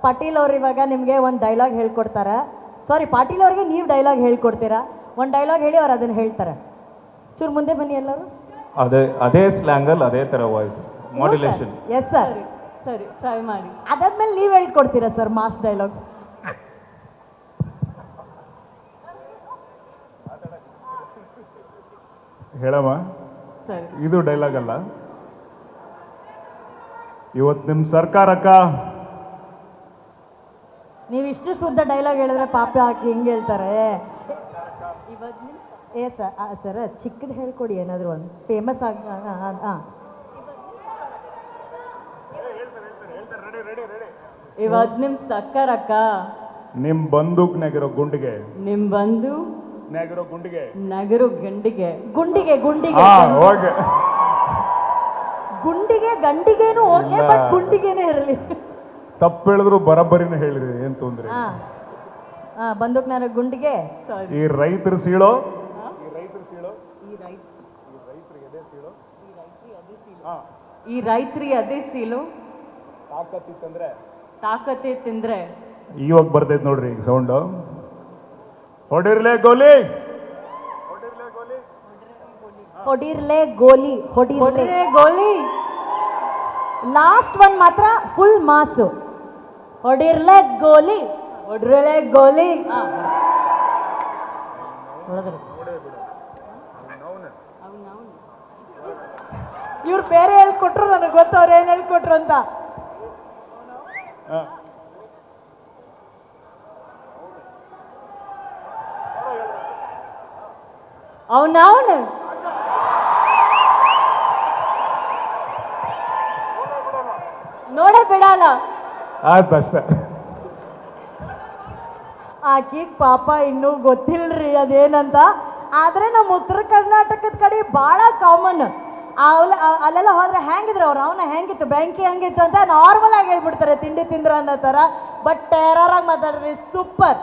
ಪಾಟೀಲ್ ಅವ್ರು ಇವಾಗ ನಿಮಗೆ ಒಂದು ಡೈಲಾಗ್ ಹೇಳ್ಕೊಡ್ತಾರೆ. ಸಾರಿ, ಪಾಟೀಲ್ ಅವ್ರಿಗೆ ನೀವು ಡೈಲಾಗ್ ಹೇಳ್ಕೊಡ್ತೀರಾ. ಒಂದು ಡೈಲಾಗ್ ಹೇಳಿ ಅವ್ರು ಅದನ್ನು ಹೇಳ್ತಾರೆ. ಚೂರು ಮುಂದೆ ಬನ್ನಿ ಎಲ್ಲರೂ. ಅದೇ ಸ್ಲ್ಯಾಂಗಲ್ಲಿ ಅದೇ ಥರ ವಾಯ್ಸ್ ಮಾಡ್ಯುಲೇಷನ್. Yes sir. ಸರಿ, ಟ್ರೈ ಮಾಡಿ. ಅದಾದ್ಮೇಲೆ ನೀವು ಹೇಳ್ಕೊಡ್ತೀರಾ ಸರ್ ಮಾಸ್ ಡೈಲಾಗ್. ಹೇಳಮ್ಮ, ಸರಿ. ಇದು ಡೈಲಾಗ್ ಅಲ್ಲ. ಇವತ್ತು ನಿಮ್ಮ ಸರ್ಕಾರಕ್ಕ ನೀವು ಇಷ್ಟು ಶುದ್ಧ ಡೈಲಾಗ್ ಹೇಳಿದ್ರೆ ಪಾಪ ಹಾಕಿ ಹಿಂಗೆ ಹೇಳ್ತಾರೆ. ಏ ಸರ್ ಚಿಕ್ಕದು ಹೇಳ್ಕೊಡಿ, ಏನಾದರೂ ಒಂದು ಫೇಮಸ್ ಆಗಿ. ಹಾಂ, ಇವತ್ತು ನಿಮ್ ಸಕ್ಕರಕ್ಕ ನಿಮ್ಮ ಬಂದೂಕ್ನಾಗಿರೋ ಗುಂಡಿಗೆ ನಿಮ್ ಬಂದು ನಾಗಿರೋ ಗುಂಡಿಗೆ ನಗರು ಗಂಡಿಗೆ ಗುಂಡಿಗೆ ಗುಂಡಿಗೆ ಓಕೆ. ಗುಂಡಿಗೆ ಗಂಡಿಗೇನು ಓಕೆ, ಇಲ್ಲ. ಬಟ್ ಗುಂಡಿಗೇನೆ ಇರಲಿ. ತಪ್ಪು ಹೇಳಿದ್ರು ಬರಬ್ಬರಿನ ಹೇಳಿರಿ, ಏನ್ ತೊಂದ್ರೆ. ಹಾಂ ಹಾಂ, ಬಂದೂಕ್ನಾರ ಗುಂಡಿಗೆ. ಈ ರೈತರ ಸೀಳೋ ಈ ರೈತರಿಗೆ ಅದೇ ಸೀಲು ತಾಕತ್ತೆ ತಿಂದ್ರೆ. ಇವಾಗ ಬರ್ತೈತೆ ನೋಡ್ರಿ ಈಗ ಸೌಂಡ್. ಹೊಡಿರ್ಲೆ ಗೋಲಿ, ಹೊಡಿರ್ಲೆ ಗೋಲಿ, ಹೊಡಿರ್ಲೆ ಹೊಡ್ರೆ ಗೋಲಿ. ಲಾಸ್ಟ್ ಒನ್ ಮಾತ್ರ ಫುಲ್ ಮಾಸು. ಹೊಡಿರ್ಲೆ ಗೋಲಿ, ಹೊಡ್ರಲೆ ಗೋಲಿ. ನೋಡಿದ್ರು ಇವ್ರು ಬೇರೆ ಹೇಳ್ಕೊಟ್ರು, ನನಗೆ ಗೊತ್ತು ಅವ್ರು ಏನು ಹೇಳ್ಕೊಟ್ರು ಅಂತ. ಅವನವನು ನೋಡೇ ಬಿಡಲ್ಲ. ಆಯ್ತು ಅಷ್ಟೇ. ಆಕಿಗೆ ಪಾಪ ಇನ್ನೂ ಗೊತ್ತಿಲ್ರಿ ಅದೇನಂತ. ಆದರೆ ನಮ್ಮ ಉತ್ತರ ಕರ್ನಾಟಕದ ಕಡೆ ಭಾಳ ಕಾಮನ್. ಅಲ್ಲೆಲ್ಲ ಹೋದ್ರೆ ಹೆಂಗಿದ್ರು ಅವ್ರು, ಅವನ ಹೆಂಗಿತ್ತು ಬ್ಯಾಂಕಿ ಹೆಂಗಿತ್ತು ಅಂತ ನಾರ್ಮಲ್ ಆಗಿ ಹೇಳ್ಬಿಡ್ತಾರೆ, ತಿಂಡಿ ತಿಂದ್ರ ಅನ್ನೋ ಥರ. ಬಟ್ ಟೆರರಾಗಿ ಮಾತಾಡ್ರಿ, ಸೂಪರ್.